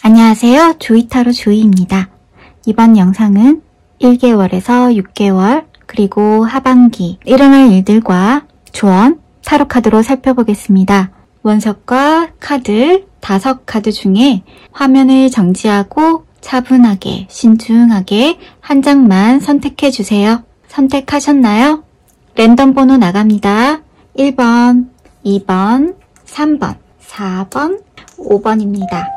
안녕하세요. 조이타로 조이입니다. 이번 영상은 1개월에서 6개월 그리고 하반기 일어날 일들과 조언 타로 카드로 살펴보겠습니다. 원석과 카드 5카드 중에 화면을 정지하고 차분하게 신중하게 한 장만 선택해 주세요. 선택하셨나요? 랜덤 번호 나갑니다. 1번, 2번, 3번, 4번, 5번입니다.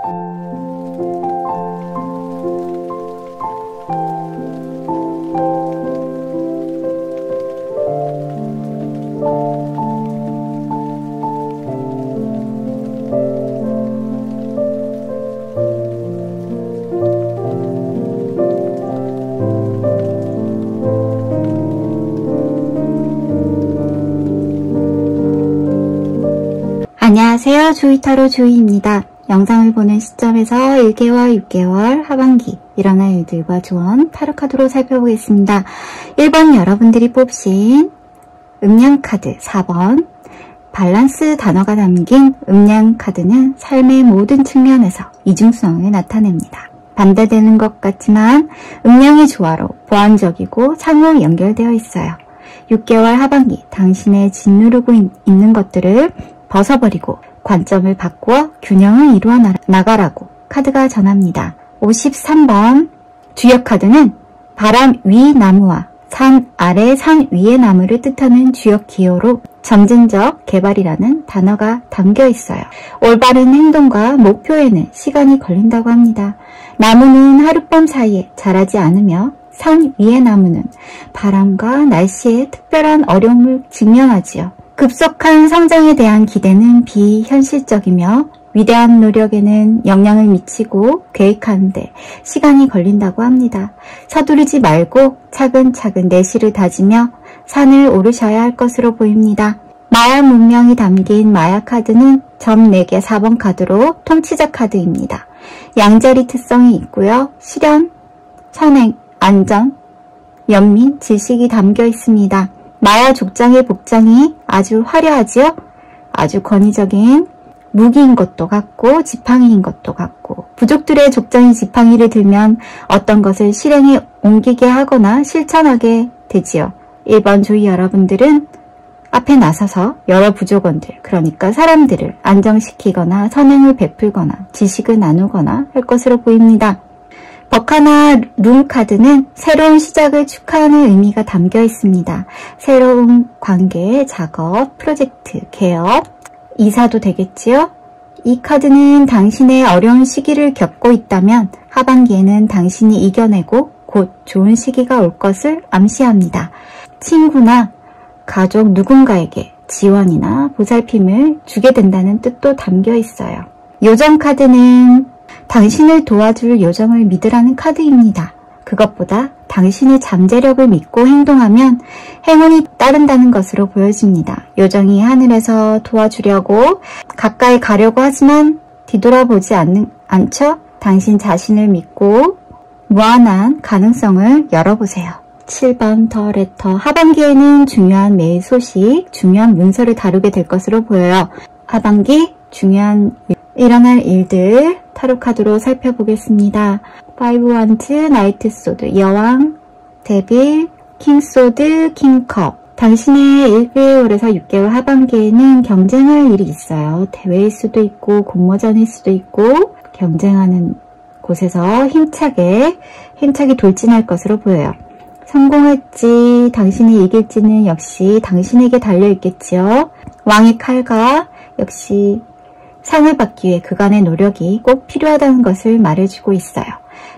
안녕하세요. 조이타로 조이입니다. 영상을 보는 시점에서 1개월, 6개월, 하반기 일어날 일들과 조언 타로카드로 살펴보겠습니다. 1번 여러분들이 뽑으신 음양카드 4번 밸런스 단어가 담긴 음양카드는 삶의 모든 측면에서 이중성을 나타냅니다. 반대되는 것 같지만 음양의 조화로 보완적이고 상호 연결되어 있어요. 6개월 하반기 당신의 짓누르고 있는 것들을 벗어버리고 관점을 바꾸어 균형을 이루어 나가라고 카드가 전합니다. 53번 주역 카드는 바람 위 나무와 산 아래 산 위의 나무를 뜻하는 주역 기호로 점진적 개발이라는 단어가 담겨 있어요. 올바른 행동과 목표에는 시간이 걸린다고 합니다. 나무는 하룻밤 사이에 자라지 않으며 산 위의 나무는 바람과 날씨에 특별한 어려움을 직면하지요. 급속한 성장에 대한 기대는 비현실적이며 위대한 노력에는 영향을 미치고 계획하는데 시간이 걸린다고 합니다. 서두르지 말고 차근차근 내실을 다지며 산을 오르셔야 할 것으로 보입니다. 마야 문명이 담긴 마야 카드는 점 4개 4번 카드로 통치자 카드입니다. 양자리 특성이 있고요. 실현, 선행, 안전, 연민, 지식이 담겨 있습니다. 마야 족장의 복장이 아주 화려하지요? 아주 권위적인 무기인 것도 같고 지팡이인 것도 같고 부족들의 족장이 지팡이를 들면 어떤 것을 실행에 옮기게 하거나 실천하게 되지요. 1번 조이 여러분들은 앞에 나서서 여러 부족원들 그러니까 사람들을 안정시키거나 선행을 베풀거나 지식을 나누거나 할 것으로 보입니다. 버카나 룸 카드는 새로운 시작을 축하하는 의미가 담겨 있습니다. 새로운 관계, 작업, 프로젝트, 개업, 이사도 되겠지요? 이 카드는 당신의 어려운 시기를 겪고 있다면 하반기에는 당신이 이겨내고 곧 좋은 시기가 올 것을 암시합니다. 친구나 가족 누군가에게 지원이나 보살핌을 주게 된다는 뜻도 담겨 있어요. 요정 카드는 당신을 도와줄 요정을 믿으라는 카드입니다. 그것보다 당신의 잠재력을 믿고 행동하면 행운이 따른다는 것으로 보여집니다. 요정이 하늘에서 도와주려고 가까이 가려고 하지만 뒤돌아보지 않죠? 당신 자신을 믿고 무한한 가능성을 열어보세요. 7번 더 레터 하반기에는 중요한 메일 소식, 중요한 문서를 다루게 될 것으로 보여요. 하반기 중요한 일어날 일들 타로카드로 살펴보겠습니다. 5 원트, 나이트 소드, 여왕, 데빌, 킹소드, 킹컵. 당신의 1개월에서 6개월 하반기에는 경쟁할 일이 있어요. 대회일 수도 있고 공모전일 수도 있고 경쟁하는 곳에서 힘차게 돌진할 것으로 보여요. 성공할지 당신이 이길지는 역시 당신에게 달려있겠지요. 왕의 칼과 역시 상을 받기 위해 그간의 노력이 꼭 필요하다는 것을 말해주고 있어요.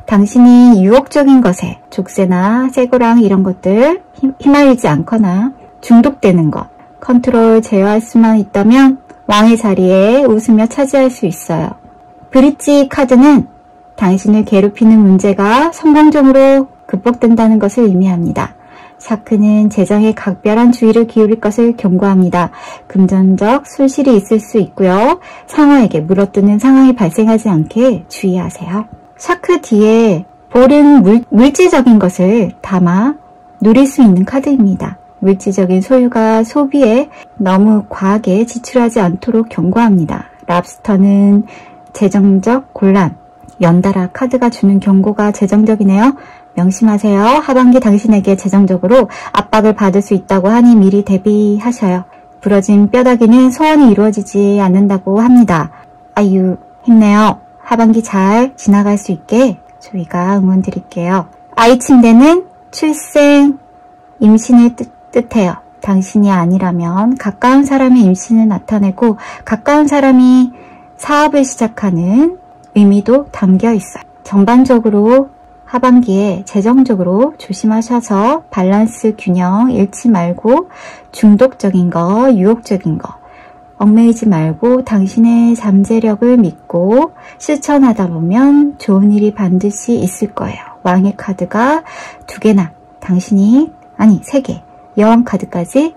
당신이 유혹적인 것에 족쇄나 쇠고랑 이런 것들 휘말리지 않거나 중독되는 것, 컨트롤 제어할 수만 있다면 왕의 자리에 웃으며 차지할 수 있어요. 브릿지 카드는 당신을 괴롭히는 문제가 성공적으로 극복된다는 것을 의미합니다. 샤크는 재정에 각별한 주의를 기울일 것을 경고합니다. 금전적 손실이 있을 수 있고요. 상어에게 물어뜯는 상황이 발생하지 않게 주의하세요. 샤크 뒤에 볼은 물질적인 것을 담아 누릴 수 있는 카드입니다. 물질적인 소유가 소비에 너무 과하게 지출하지 않도록 경고합니다. 랍스터는 재정적 곤란, 연달아 카드가 주는 경고가 재정적이네요. 명심하세요. 하반기 당신에게 재정적으로 압박을 받을 수 있다고 하니 미리 대비하셔요. 부러진 뼈다귀는 소원이 이루어지지 않는다고 합니다. 아유, 힘내요. 하반기 잘 지나갈 수 있게 저희가 응원 드릴게요. 아이 침대는 출생, 임신을 뜻해요. 당신이 아니라면 가까운 사람의 임신을 나타내고 가까운 사람이 사업을 시작하는 의미도 담겨 있어요. 전반적으로 하반기에 재정적으로 조심하셔서 밸런스 균형 잃지 말고 중독적인 거, 유혹적인 거 얽매이지 말고 당신의 잠재력을 믿고 실천하다 보면 좋은 일이 반드시 있을 거예요. 왕의 카드가 2개나 당신이, 아니 3개, 여왕 카드까지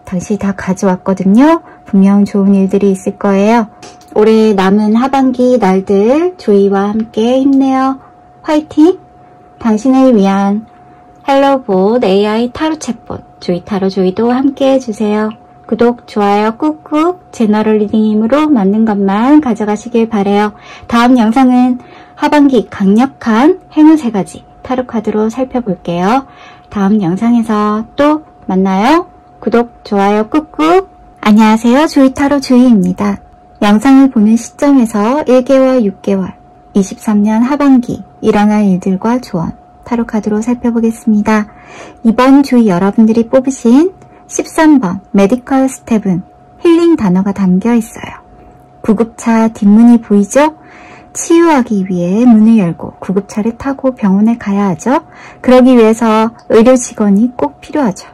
당신이 다 가져왔거든요. 분명 좋은 일들이 있을 거예요. 올해 남은 하반기 날들 조이와 함께 힘내요. 화이팅! 당신을 위한 헬로봇 AI 타로 챗봇 조이 타로 조이도 함께 해주세요. 구독, 좋아요 꾹꾹 제너럴 리딩 힘으로 맞는 것만 가져가시길 바래요. 다음 영상은 하반기 강력한 행운 3가지 타로 카드로 살펴볼게요. 다음 영상에서 또 만나요. 구독, 좋아요 꾹꾹. 안녕하세요. 조이타로 조이입니다. 영상을 보는 시점에서 1개월, 6개월, 23년 하반기 일어날 일들과 조언 타로 카드로 살펴보겠습니다. 이번 조이 여러분들이 뽑으신 13번 메디컬 스텝은 힐링 단어가 담겨 있어요. 구급차 뒷문이 보이죠? 치유하기 위해 문을 열고 구급차를 타고 병원에 가야 하죠. 그러기 위해서 의료 직원이 꼭 필요하죠.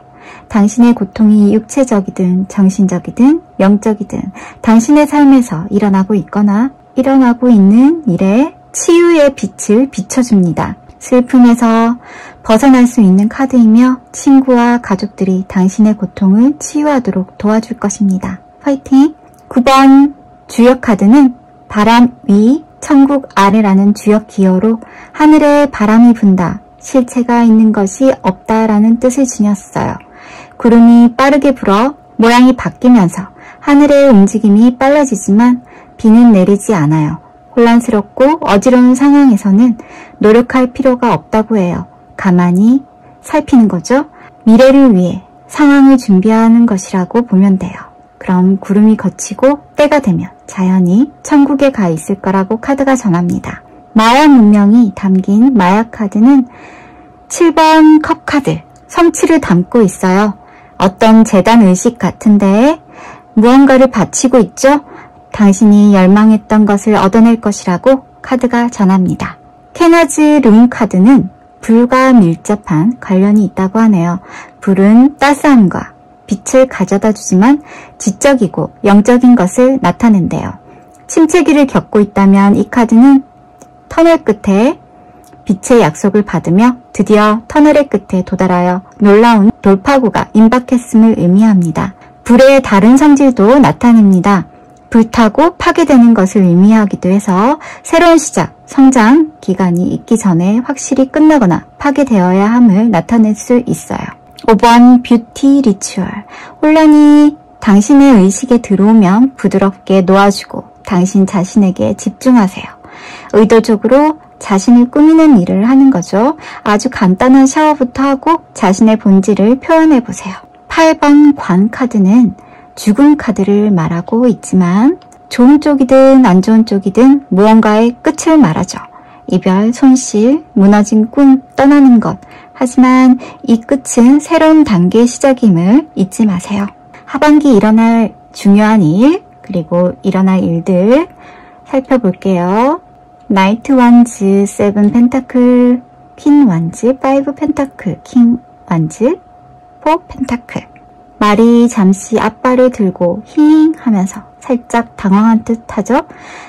당신의 고통이 육체적이든 정신적이든 영적이든 당신의 삶에서 일어나고 있거나 일어나고 있는 일에 치유의 빛을 비춰줍니다. 슬픔에서 벗어날 수 있는 카드이며 친구와 가족들이 당신의 고통을 치유하도록 도와줄 것입니다. 화이팅! 9번 주역 카드는 바람 위, 천국 아래라는 주역 기호로 하늘에 바람이 분다, 실체가 있는 것이 없다라는 뜻을 지녔어요. 구름이 빠르게 불어 모양이 바뀌면서 하늘의 움직임이 빨라지지만 비는 내리지 않아요. 혼란스럽고 어지러운 상황에서는 노력할 필요가 없다고 해요. 가만히 살피는 거죠. 미래를 위해 상황을 준비하는 것이라고 보면 돼요. 그럼 구름이 걷히고 때가 되면 자연히 천국에 가 있을 거라고 카드가 전합니다. 마약 문명이 담긴 마약 카드는 7번 컵 카드, 성취를 담고 있어요. 어떤 재단 의식 같은데 무언가를 바치고 있죠? 당신이 열망했던 것을 얻어낼 것이라고 카드가 전합니다. 케나즈 룬 카드는 불과 밀접한 관련이 있다고 하네요. 불은 따스함과 빛을 가져다 주지만 지적이고 영적인 것을 나타낸대요. 침체기를 겪고 있다면 이 카드는 터널 끝에 빛의 약속을 받으며 드디어 터널의 끝에 도달하여 놀라운 돌파구가 임박했음을 의미합니다. 불의 다른 성질도 나타냅니다. 불타고 파괴되는 것을 의미하기도 해서 새로운 시작, 성장 기간이 있기 전에 확실히 끝나거나 파괴되어야 함을 나타낼 수 있어요. 5번 뷰티 리추얼. 혼란이 당신의 의식에 들어오면 부드럽게 놓아주고 당신 자신에게 집중하세요. 의도적으로 자신을 꾸미는 일을 하는 거죠. 아주 간단한 샤워부터 하고 자신의 본질을 표현해보세요. 8번 관 카드는 죽음 카드를 말하고 있지만 좋은 쪽이든 안 좋은 쪽이든 무언가의 끝을 말하죠. 이별, 손실, 무너진 꿈, 떠나는 것. 하지만 이 끝은 새로운 단계의 시작임을 잊지 마세요. 하반기 일어날 중요한 일, 그리고 일어날 일들 살펴볼게요. 나이트 완즈, 7 펜타클, 퀸 완즈, 5 펜타클, 킹 완즈, 4 펜타클. 말이 잠시 앞발을 들고 힝 하면서 살짝 당황한 듯 하죠?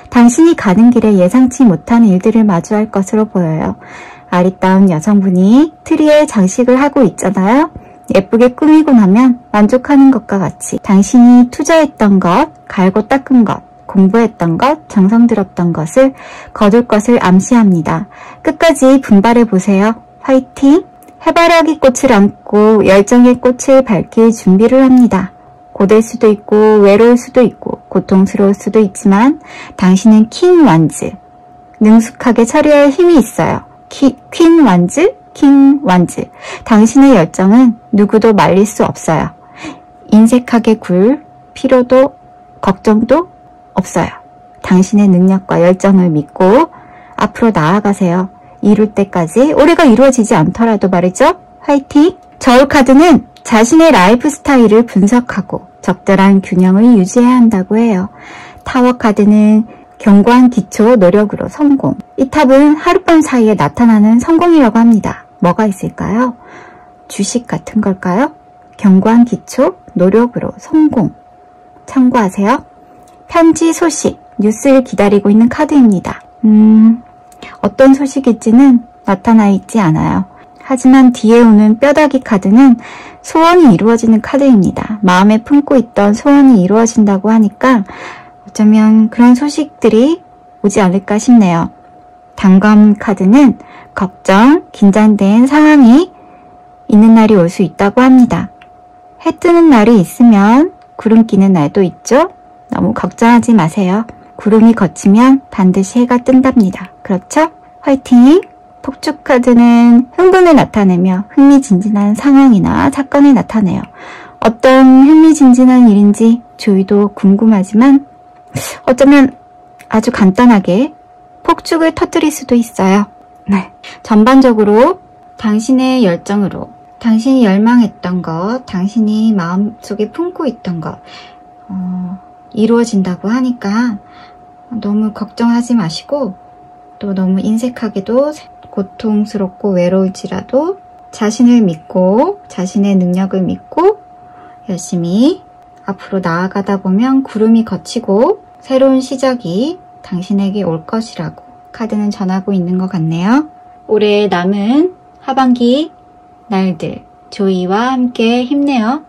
당신이 가는 길에 예상치 못한 일들을 마주할 것으로 보여요. 아리따운 여성분이 트리에 장식을 하고 있잖아요. 예쁘게 꾸미고 나면 만족하는 것과 같이 당신이 투자했던 것, 갈고 닦은 것, 공부했던 것, 정성 들였던 것을 거둘 것을 암시합니다. 끝까지 분발해보세요. 화이팅! 해바라기 꽃을 안고 열정의 꽃을 밝힐 준비를 합니다. 고될 수도 있고 외로울 수도 있고 고통스러울 수도 있지만 당신은 킹 완즈, 능숙하게 처리할 힘이 있어요. 퀸 완즈, 킹 완즈. 당신의 열정은 누구도 말릴 수 없어요. 인색하게 굴 필요도 걱정도 없어요. 당신의 능력과 열정을 믿고 앞으로 나아가세요. 이룰 때까지 올해가 이루어지지 않더라도 말이죠. 화이팅! 저울 카드는 자신의 라이프 스타일을 분석하고 적절한 균형을 유지해야 한다고 해요. 타워 카드는 견고한 기초 노력으로 성공. 이 탑은 하룻밤 사이에 나타나는 성공이라고 합니다. 뭐가 있을까요? 주식 같은 걸까요? 견고한 기초 노력으로 성공. 참고하세요. 편지 소식, 뉴스를 기다리고 있는 카드입니다. 어떤 소식일지는 나타나 있지 않아요. 하지만 뒤에 오는 뼈다귀 카드는 소원이 이루어지는 카드입니다. 마음에 품고 있던 소원이 이루어진다고 하니까 어쩌면 그런 소식들이 오지 않을까 싶네요. 단검 카드는 걱정, 긴장된 상황이 있는 날이 올 수 있다고 합니다. 해 뜨는 날이 있으면 구름 끼는 날도 있죠? 너무 걱정하지 마세요. 구름이 걷히면 반드시 해가 뜬답니다. 그렇죠? 화이팅! 폭죽 카드는 흥분을 나타내며 흥미진진한 상황이나 사건을 나타내요. 어떤 흥미진진한 일인지 조이도 궁금하지만 어쩌면 아주 간단하게 폭죽을 터뜨릴 수도 있어요. 네. 전반적으로 당신의 열정으로 당신이 열망했던 것, 당신이 마음속에 품고 있던 것 이루어진다고 하니까 너무 걱정하지 마시고 또 너무 인색하게도 고통스럽고 외로울지라도 자신을 믿고 자신의 능력을 믿고 열심히 앞으로 나아가다 보면 구름이 걷히고 새로운 시작이 당신에게 올 것이라고 카드는 전하고 있는 것 같네요. 올해 남은 하반기 날들 조이와 함께 힘내요.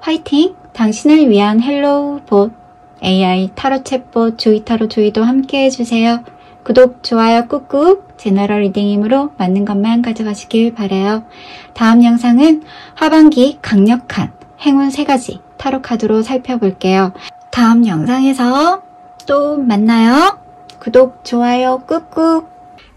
화이팅! 당신을 위한 헬로우 봇 AI 타로 챗봇 조이타로 조이도 함께 해주세요. 구독, 좋아요 꾹꾹. 제너럴 리딩이므로 맞는 것만 가져가시길 바라요. 다음 영상은 하반기 강력한 행운 3가지 타로 카드로 살펴볼게요. 다음 영상에서 또 만나요. 구독, 좋아요 꾹꾹.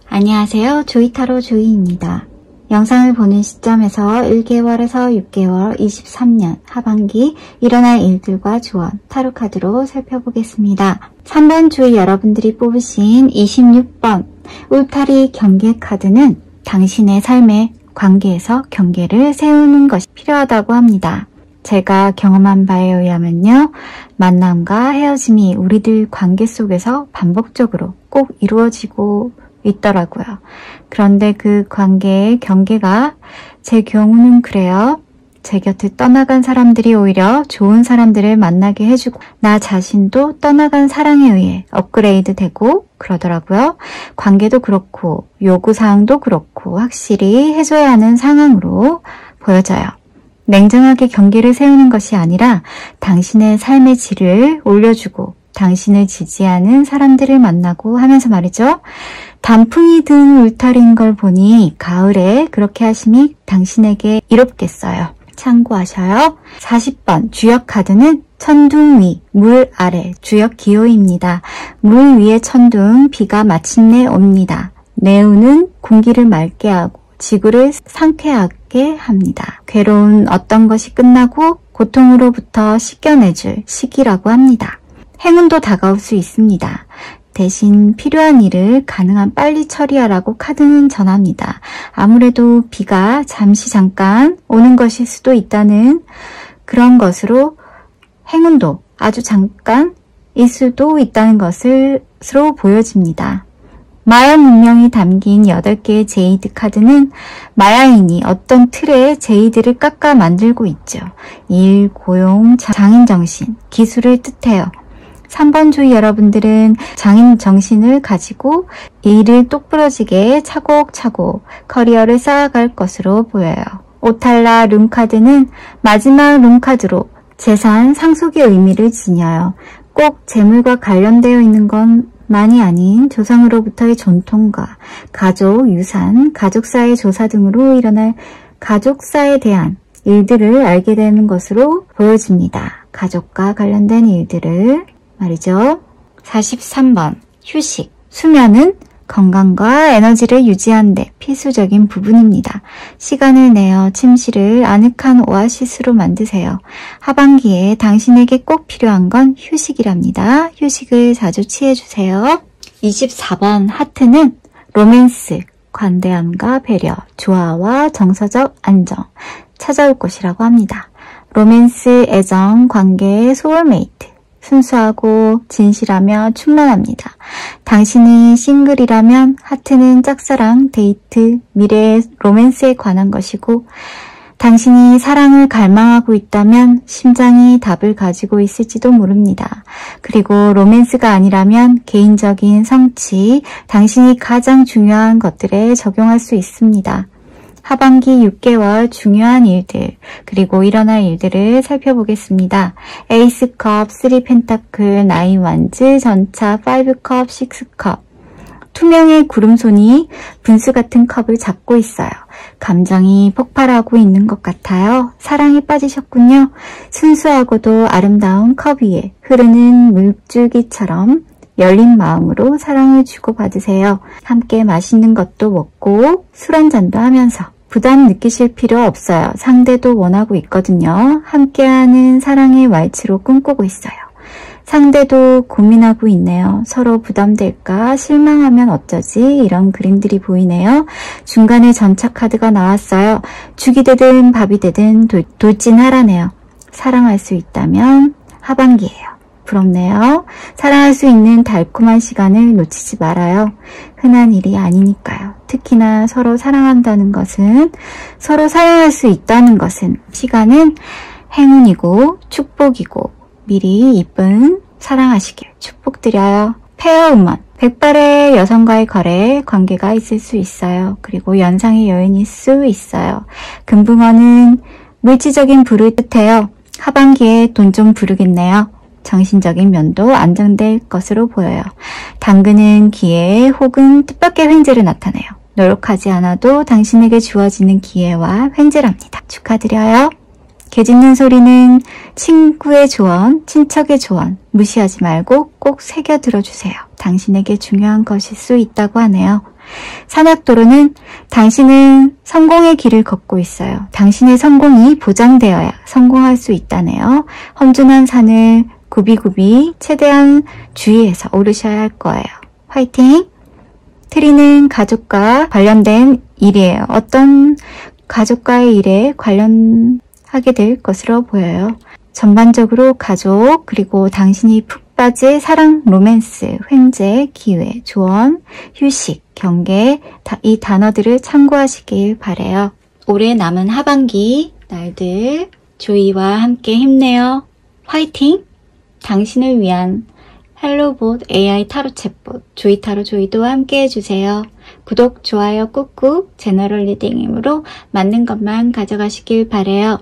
안녕하세요. 조이타로 조이입니다. 영상을 보는 시점에서 1개월에서 6개월, 23년 하반기 일어날 일들과 조언 타로 카드로 살펴보겠습니다. 3번 주의 여러분들이 뽑으신 26번 울타리 경계 카드는 당신의 삶의 관계에서 경계를 세우는 것이 필요하다고 합니다. 제가 경험한 바에 의하면요. 만남과 헤어짐이 우리들 관계 속에서 반복적으로 꼭 이루어지고 있더라고요. 그런데 그 관계의 경계가 제 경우는 그래요. 제 곁을 떠나간 사람들이 오히려 좋은 사람들을 만나게 해주고 나 자신도 떠나간 사랑에 의해 업그레이드 되고 그러더라고요. 관계도 그렇고 요구사항도 그렇고 확실히 해줘야 하는 상황으로 보여져요. 냉정하게 경계를 세우는 것이 아니라 당신의 삶의 질을 올려주고 당신을 지지하는 사람들을 만나고 하면서 말이죠. 단풍이 든 울타리인 걸 보니 가을에 그렇게 하심이 당신에게 이롭겠어요. 참고하셔요. 40번 주역 카드는 천둥 위, 물 아래 주역 기호입니다. 물 위에 천둥, 비가 마침내 옵니다. 내우는 공기를 맑게 하고 지구를 상쾌하게 합니다. 괴로운 어떤 것이 끝나고 고통으로부터 씻겨내줄 시기라고 합니다. 행운도 다가올 수 있습니다. 대신 필요한 일을 가능한 빨리 처리하라고 카드는 전합니다. 아무래도 비가 잠깐 오는 것일 수도 있다는 그런 것으로 행운도 아주 잠깐일 수도 있다는 것으로 보여집니다. 마야 문명이 담긴 8개의 제이드 카드는 마야인이 어떤 틀에 제이드를 깎아 만들고 있죠. 일, 고용, 장인정신, 기술을 뜻해요. 3번 주의 여러분들은 장인정신을 가지고 일을 똑부러지게 차곡차곡 커리어를 쌓아갈 것으로 보여요. 오탈라 룸카드는 마지막 룸카드로 재산 상속의 의미를 지녀요. 꼭 재물과 관련되어 있는 것만이 아닌 조상으로부터의 전통과 가족, 유산, 가족사의 조사 등으로 일어날 가족사에 대한 일들을 알게 되는 것으로 보여집니다. 가족과 관련된 일들을 말이죠. 43번 휴식. 수면은 건강과 에너지를 유지하는 데 필수적인 부분입니다. 시간을 내어 침실을 아늑한 오아시스로 만드세요. 하반기에 당신에게 꼭 필요한 건 휴식이랍니다. 휴식을 자주 취해주세요. 24번 하트는 로맨스, 관대함과 배려, 조화와 정서적 안정, 찾아올 것이라고 합니다. 로맨스, 애정, 관계의 소울메이트, 순수하고 진실하며 충만합니다. 당신이 싱글이라면 하트는 짝사랑, 데이트, 미래의 로맨스에 관한 것이고, 당신이 사랑을 갈망하고 있다면 심장이 답을 가지고 있을지도 모릅니다. 그리고 로맨스가 아니라면 개인적인 성취, 당신이 가장 중요한 것들에 적용할 수 있습니다. 하반기 6개월 중요한 일들, 그리고 일어날 일들을 살펴보겠습니다. 에이스컵, 3펜타클, 9완즈, 전차, 5컵, 6컵. 투명의 구름손이 분수 같은 컵을 잡고 있어요. 감정이 폭발하고 있는 것 같아요. 사랑에 빠지셨군요. 순수하고도 아름다운 컵 위에 흐르는 물줄기처럼 열린 마음으로 사랑을 주고받으세요. 함께 맛있는 것도 먹고 술 한잔도 하면서 부담 느끼실 필요 없어요. 상대도 원하고 있거든요. 함께하는 사랑의 왈츠로 꿈꾸고 있어요. 상대도 고민하고 있네요. 서로 부담될까? 실망하면 어쩌지? 이런 그림들이 보이네요. 중간에 전차 카드가 나왔어요. 죽이 되든 밥이 되든 돌진하라네요. 사랑할 수 있다면 하반기예요. 부럽네요. 사랑할 수 있는 달콤한 시간을 놓치지 말아요. 흔한 일이 아니니까요. 특히나 서로 사랑한다는 것은, 서로 사랑할 수 있다는 것은, 시간은 행운이고 축복이고 미리 이쁜 사랑하시길 축복드려요. 페어우먼, 백발의 여성과의 거래에 관계가 있을 수 있어요. 그리고 연상의 여인일 수 있어요. 금붕어는 물질적인 부를 뜻해요. 하반기에 돈 좀 부르겠네요. 정신적인 면도 안정될 것으로 보여요. 당근은 기회 혹은 뜻밖의 횡재를 나타내요. 노력하지 않아도 당신에게 주어지는 기회와 횡재랍니다. 축하드려요. 개 짖는 소리는 친구의 조언, 친척의 조언 무시하지 말고 꼭 새겨 들어주세요. 당신에게 중요한 것일 수 있다고 하네요. 산악도로는 당신은 성공의 길을 걷고 있어요. 당신의 성공이 보장되어야 성공할 수 있다네요. 험준한 산을 굽이굽이 최대한 주의해서 오르셔야 할 거예요. 화이팅! 트리는 가족과 관련된 일이에요. 어떤 가족과의 일에 관련하게 될 것으로 보여요. 전반적으로 가족, 그리고 당신이 푹 빠질 사랑, 로맨스, 횡재, 기회, 조언, 휴식, 경계, 이 단어들을 참고하시길 바래요. 올해 남은 하반기 날들 조이와 함께 힘내요. 화이팅! 당신을 위한 헬로봇 AI 타로 챗봇 조이 타로 조이도 함께 해주세요. 구독, 좋아요 꾹꾹. 제너럴 리딩으로 맞는 것만 가져가시길 바래요.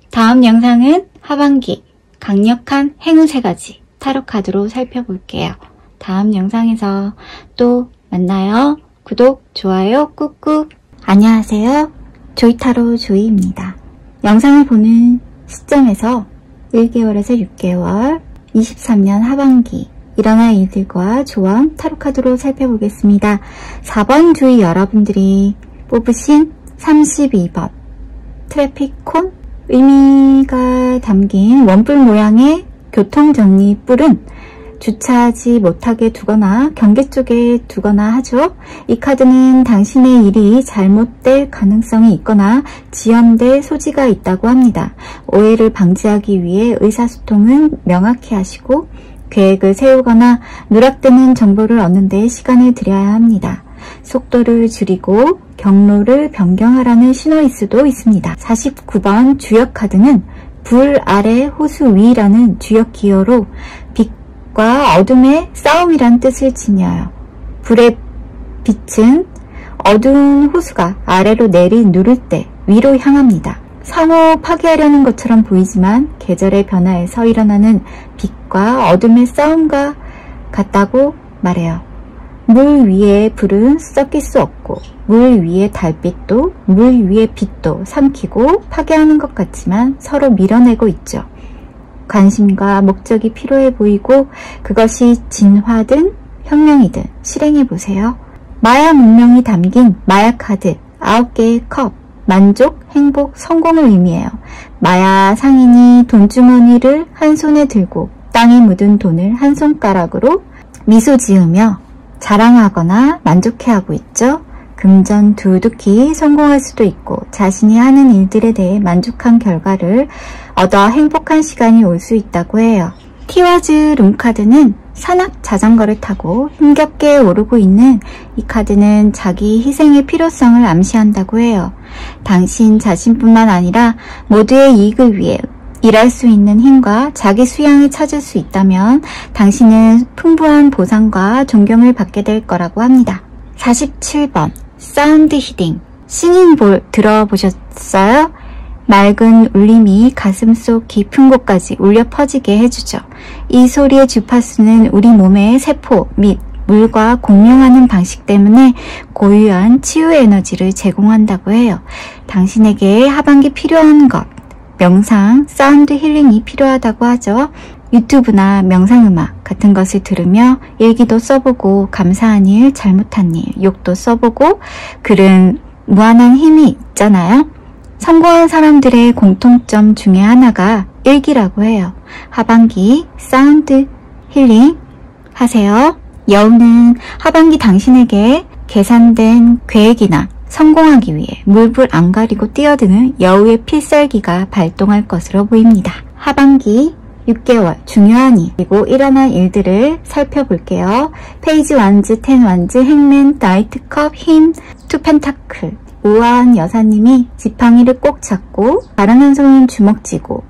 다음 영상은 하반기 강력한 행운 3가지 타로 카드로 살펴볼게요. 다음 영상에서 또 만나요. 구독, 좋아요 꾹꾹. 안녕하세요. 조이 타로 조이입니다. 영상을 보는 시점에서 1개월에서 6개월 23년 하반기 일어날 일들과 조언 타로카드로 살펴보겠습니다. 4번 주의 여러분들이 뽑으신 32번 트래픽콘 의미가 담긴 원뿔 모양의 교통정리 뿔은 주차하지 못하게 두거나 경계 쪽에 두거나 하죠. 이 카드는 당신의 일이 잘못될 가능성이 있거나 지연될 소지가 있다고 합니다. 오해를 방지하기 위해 의사소통은 명확히 하시고 계획을 세우거나 누락되는 정보를 얻는 데 시간을 들여야 합니다. 속도를 줄이고 경로를 변경하라는 신호일 수도 있습니다. 49번 주역 카드는 불 아래 호수 위라는 주역 기호로 빛과 어둠의 싸움이란 뜻을 지녀요. 불의 빛은 어두운 호수가 아래로 누를 때 위로 향합니다. 상호 파괴하려는 것처럼 보이지만 계절의 변화에서 일어나는 빛과 어둠의 싸움과 같다고 말해요. 물 위에 불은 섞일 수 없고 물 위에 달빛도 물 위에 빛도 삼키고 파괴하는 것 같지만 서로 밀어내고 있죠. 관심과 목적이 필요해 보이고 그것이 진화든 혁명이든 실행해 보세요. 마야 문명이 담긴 마야 카드 9개의 컵, 만족, 행복, 성공을 의미해요. 마야 상인이 돈주머니를 한 손에 들고 땅에 묻은 돈을 한 손가락으로 미소 지으며 자랑하거나 만족해하고 있죠. 금전 두둑히 성공할 수도 있고 자신이 하는 일들에 대해 만족한 결과를 얻어 행복한 시간이 올 수 있다고 해요. 티와즈 룸 카드는 산악 자전거를 타고 힘겹게 오르고 있는 이 카드는 자기 희생의 필요성을 암시한다고 해요. 당신 자신뿐만 아니라 모두의 이익을 위해 일할 수 있는 힘과 자기 수양을 찾을 수 있다면 당신은 풍부한 보상과 존경을 받게 될 거라고 합니다. 47번 사운드 히딩 싱잉볼 들어보셨어요? 맑은 울림이 가슴속 깊은 곳까지 울려 퍼지게 해주죠. 이 소리의 주파수는 우리 몸의 세포 및 물과 공명하는 방식 때문에 고유한 치유 에너지를 제공한다고 해요. 당신에게 하반기 필요한 것, 명상, 사운드 힐링이 필요하다고 하죠. 유튜브나 명상음악 같은 것을 들으며 일기도 써보고 감사한 일, 잘못한 일, 욕도 써보고 글은 무한한 힘이 있잖아요. 성공한 사람들의 공통점 중에 하나가 일기라고 해요. 하반기 사운드 힐링 하세요. 여우는 하반기 당신에게 계산된 계획이나 성공하기 위해 물불 안 가리고 뛰어드는 여우의 필살기가 발동할 것으로 보입니다. 하반기 6개월 중요한 일 그리고 일어날 일들을 살펴볼게요. 페이지 완즈, 10 완즈, 행맨, 나이트컵, 힘, 투 펜타클. 우아한 여사님이 지팡이를 꼭 잡고 다른 한 손은 주먹 쥐고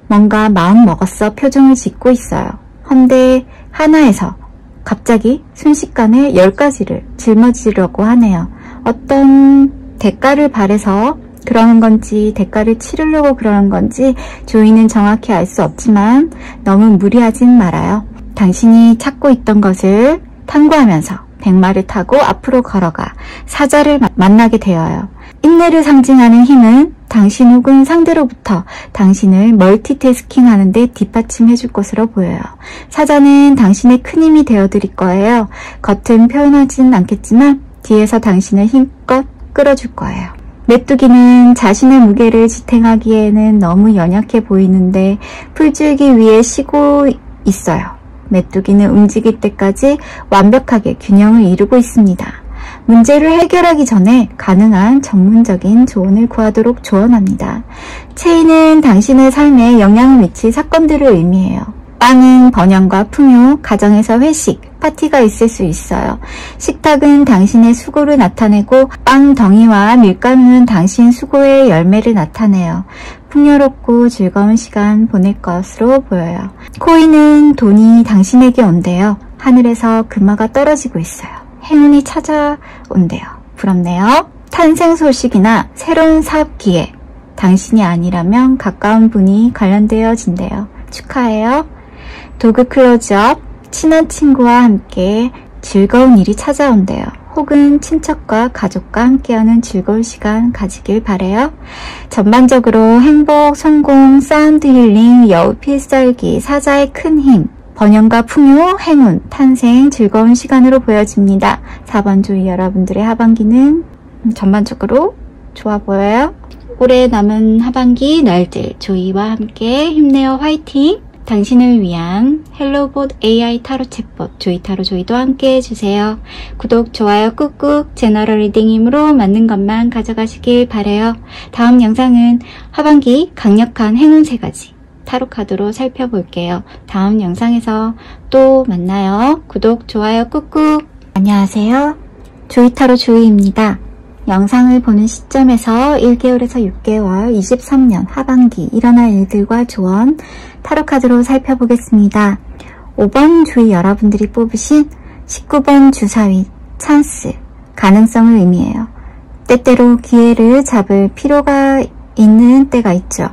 뭔가 마음 먹었어 표정을 짓고 있어요. 헌데 하나에서 갑자기 순식간에 10가지를 짊어지려고 하네요. 어떤 대가를 바래서 그러는 건지 대가를 치르려고 그러는 건지 조이는 정확히 알 수 없지만 너무 무리하진 말아요. 당신이 찾고 있던 것을 탐구하면서 백마를 타고 앞으로 걸어가 사자를 만나게 되어요. 인내를 상징하는 힘은 당신 혹은 상대로부터 당신을 멀티태스킹 하는데 뒷받침해 줄 것으로 보여요. 사자는 당신의 큰 힘이 되어드릴 거예요. 겉은 표현하진 않겠지만 뒤에서 당신을 힘껏 끌어줄 거예요. 메뚜기는 자신의 무게를 지탱하기에는 너무 연약해 보이는데 풀줄기 위에 쉬고 있어요. 메뚜기는 움직일 때까지 완벽하게 균형을 이루고 있습니다. 문제를 해결하기 전에 가능한 전문적인 조언을 구하도록 조언합니다. 체인은 당신의 삶에 영향을 미칠 사건들을 의미해요. 빵은 번영과 풍요, 가정에서 회식, 파티가 있을 수 있어요. 식탁은 당신의 수고를 나타내고 빵 덩이와 밀가루는 당신 수고의 열매를 나타내요. 풍요롭고 즐거운 시간 보낼 것으로 보여요. 코인은 돈이 당신에게 온대요. 하늘에서 금화가 떨어지고 있어요. 행운이 찾아온대요. 부럽네요. 탄생 소식이나 새로운 사업 기회, 당신이 아니라면 가까운 분이 관련되어진대요. 축하해요. 도그 클로즈업, 친한 친구와 함께 즐거운 일이 찾아온대요. 혹은 친척과 가족과 함께하는 즐거운 시간 가지길 바래요. 전반적으로 행복, 성공, 사운드 힐링, 여우 필살기, 사자의 큰 힘, 번영과 풍요, 행운, 탄생, 즐거운 시간으로 보여집니다. 4번 조이 여러분들의 하반기는 전반적으로 좋아 보여요. 올해 남은 하반기 날들 조이와 함께 힘내어 화이팅! 당신을 위한 헬로봇 AI 타로 챗봇 조이타로 조이도 함께 해주세요. 구독, 좋아요 꾹꾹 제너럴 리딩 힘으로 맞는 것만 가져가시길 바래요. 다음 영상은 하반기 강력한 행운 3가지 타로 카드로 살펴볼게요. 다음 영상에서 또 만나요. 구독, 좋아요 꾹꾹. 안녕하세요. 조이타로 조이입니다. 영상을 보는 시점에서 1개월에서 6개월, 23년 하반기 일어날 일들과 조언 타로카드로 살펴보겠습니다. 5번 주위 여러분들이 뽑으신 19번 주사위 찬스, 가능성을 의미해요. 때때로 기회를 잡을 필요가 있는 때가 있죠.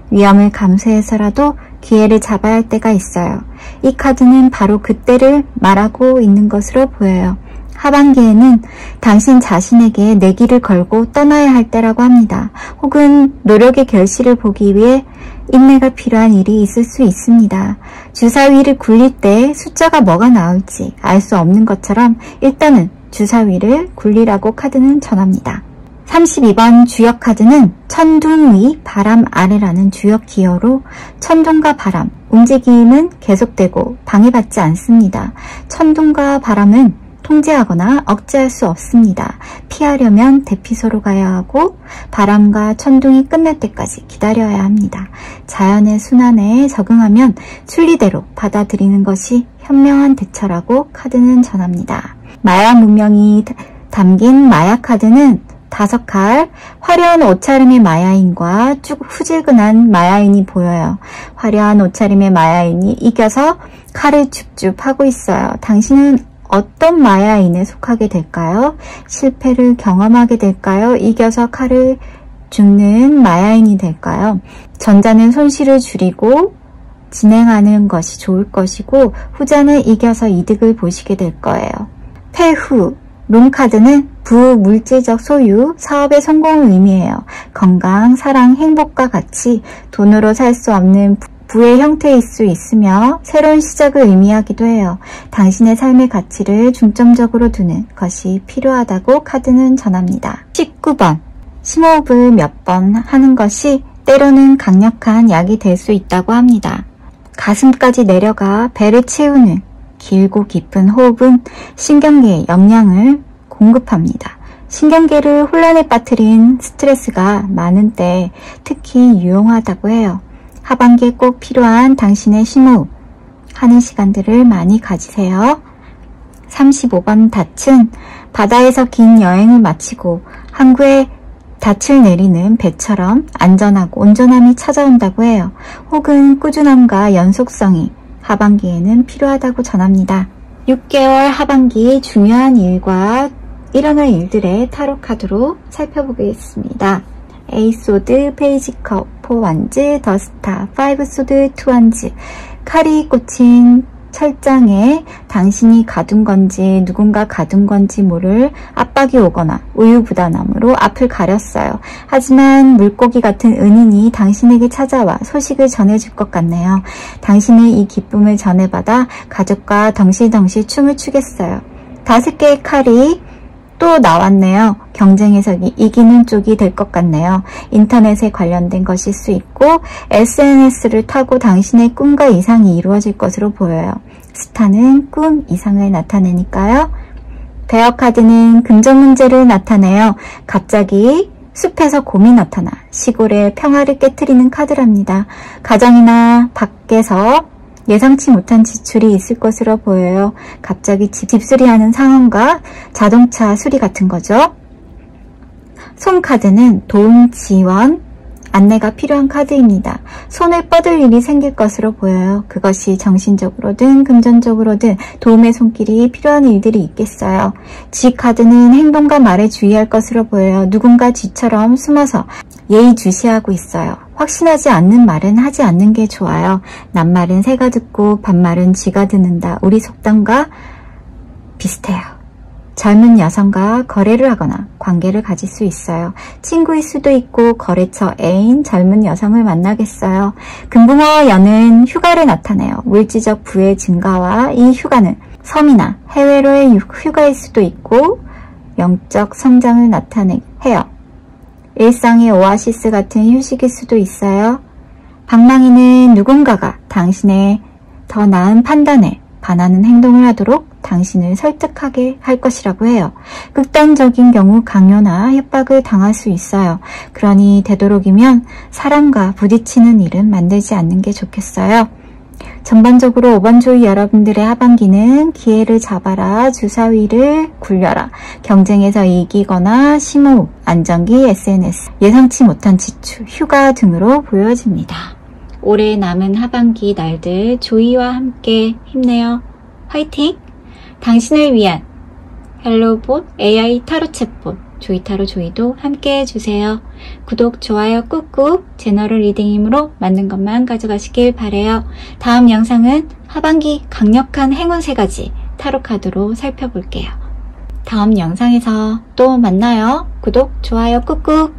위험을 감수해서라도 기회를 잡아야 할 때가 있어요. 이 카드는 바로 그때를 말하고 있는 것으로 보여요. 하반기에는 당신 자신에게 내기를 걸고 떠나야 할 때라고 합니다. 혹은 노력의 결실을 보기 위해 인내가 필요한 일이 있을 수 있습니다. 주사위를 굴릴 때 숫자가 뭐가 나올지 알 수 없는 것처럼 일단은 주사위를 굴리라고 카드는 전합니다. 32번 주역 카드는 천둥 위 바람 아래라는 주역 기어로 천둥과 바람, 움직임은 계속되고 방해받지 않습니다. 천둥과 바람은 통제하거나 억제할 수 없습니다. 피하려면 대피소로 가야 하고 바람과 천둥이 끝날 때까지 기다려야 합니다. 자연의 순환에 적응하면 순리대로 받아들이는 것이 현명한 대처라고 카드는 전합니다. 마약 문명이 담긴 마약 카드는 5칼, 화려한 옷차림의 마야인과 쭉 후질근한 마야인이 보여요. 화려한 옷차림의 마야인이 이겨서 칼을 줍줍 하고 있어요. 당신은 어떤 마야인에 속하게 될까요? 실패를 경험하게 될까요? 이겨서 칼을 줍는 마야인이 될까요? 전자는 손실을 줄이고 진행하는 것이 좋을 것이고 후자는 이겨서 이득을 보시게 될 거예요. 패후, 룸카드는 부물질적 소유, 사업의 성공을 의미해요. 건강, 사랑, 행복과 같이 돈으로 살 수 없는 부의 형태일 수 있으며 새로운 시작을 의미하기도 해요. 당신의 삶의 가치를 중점적으로 두는 것이 필요하다고 카드는 전합니다. 19번, 심호흡을 몇 번 하는 것이 때로는 강력한 약이 될 수 있다고 합니다. 가슴까지 내려가 배를 채우는 길고 깊은 호흡은 신경계에 영양을 공급합니다. 신경계를 혼란에 빠뜨린 스트레스가 많은 때 특히 유용하다고 해요. 하반기에 꼭 필요한 당신의 심호흡 하는 시간들을 많이 가지세요. 35번 닻은 바다에서 긴 여행을 마치고 항구에 닻을 내리는 배처럼 안전하고 온전함이 찾아온다고 해요. 혹은 꾸준함과 연속성이 하반기에는 필요하다고 전합니다. 6개월 하반기 중요한 일과 일어날 일들의 타로 카드로 살펴보겠습니다. 에이소드, 페이지 컵, 4완즈, 더스타, 5소드, 2완즈. 칼이 꽂힌 철장에 당신이 가둔 건지 누군가 가둔 건지 모를 압박이 오거나 우유부단함으로 앞을 가렸어요. 하지만 물고기 같은 은인이 당신에게 찾아와 소식을 전해줄 것 같네요. 당신은 이 기쁨을 전해받아 가족과 덩실덩실 춤을 추겠어요. 5개의 칼이 또 나왔네요. 경쟁에서 이기는 쪽이 될 것 같네요. 인터넷에 관련된 것일 수 있고 SNS를 타고 당신의 꿈과 이상이 이루어질 것으로 보여요. 스타는 꿈 이상을 나타내니까요. 베어 카드는 금전 문제를 나타내요. 갑자기 숲에서 곰이 나타나 시골의 평화를 깨트리는 카드랍니다. 가정이나 밖에서 예상치 못한 지출이 있을 것으로 보여요. 갑자기 집수리하는 상황과 자동차 수리 같은 거죠. 손 카드는 도움, 지원, 안내가 필요한 카드입니다. 손을 뻗을 일이 생길 것으로 보여요. 그것이 정신적으로든 금전적으로든 도움의 손길이 필요한 일들이 있겠어요. 지 카드는 행동과 말에 주의할 것으로 보여요. 누군가 쥐처럼 숨어서 예의주시하고 있어요. 확신하지 않는 말은 하지 않는 게 좋아요. 낱말은 새가 듣고 반말은 쥐가 듣는다. 우리 속담과 비슷해요. 젊은 여성과 거래를 하거나 관계를 가질 수 있어요. 친구일 수도 있고 거래처 애인 젊은 여성을 만나겠어요. 금붕어 연은 휴가를 나타내요. 물질적 부의 증가와 이 휴가는 섬이나 해외로의 휴가일 수도 있고 영적 성장을 나타내요. 일상의 오아시스 같은 휴식일 수도 있어요. 방망이는 누군가가 당신의 더 나은 판단에 반하는 행동을 하도록 당신을 설득하게 할 것이라고 해요. 극단적인 경우 강요나 협박을 당할 수 있어요. 그러니 되도록이면 사람과 부딪히는 일은 만들지 않는 게 좋겠어요. 전반적으로 5번 주의 여러분들의 하반기는 기회를 잡아라, 주사위를 굴려라, 경쟁에서 이기거나 심호흡, 안정기, SNS, 예상치 못한 지출, 휴가 등으로 보여집니다. 올해 남은 하반기 날들 조이와 함께 힘내요. 화이팅! 당신을 위한 헬로봇 AI 타로 챗봇 조이타로 조이도 함께 해주세요. 구독, 좋아요 꾹꾹. 제너럴 리딩이므로 맞는 것만 가져가시길 바래요. 다음 영상은 하반기 강력한 행운 3가지 타로 카드로 살펴볼게요. 다음 영상에서 또 만나요. 구독, 좋아요 꾹꾹.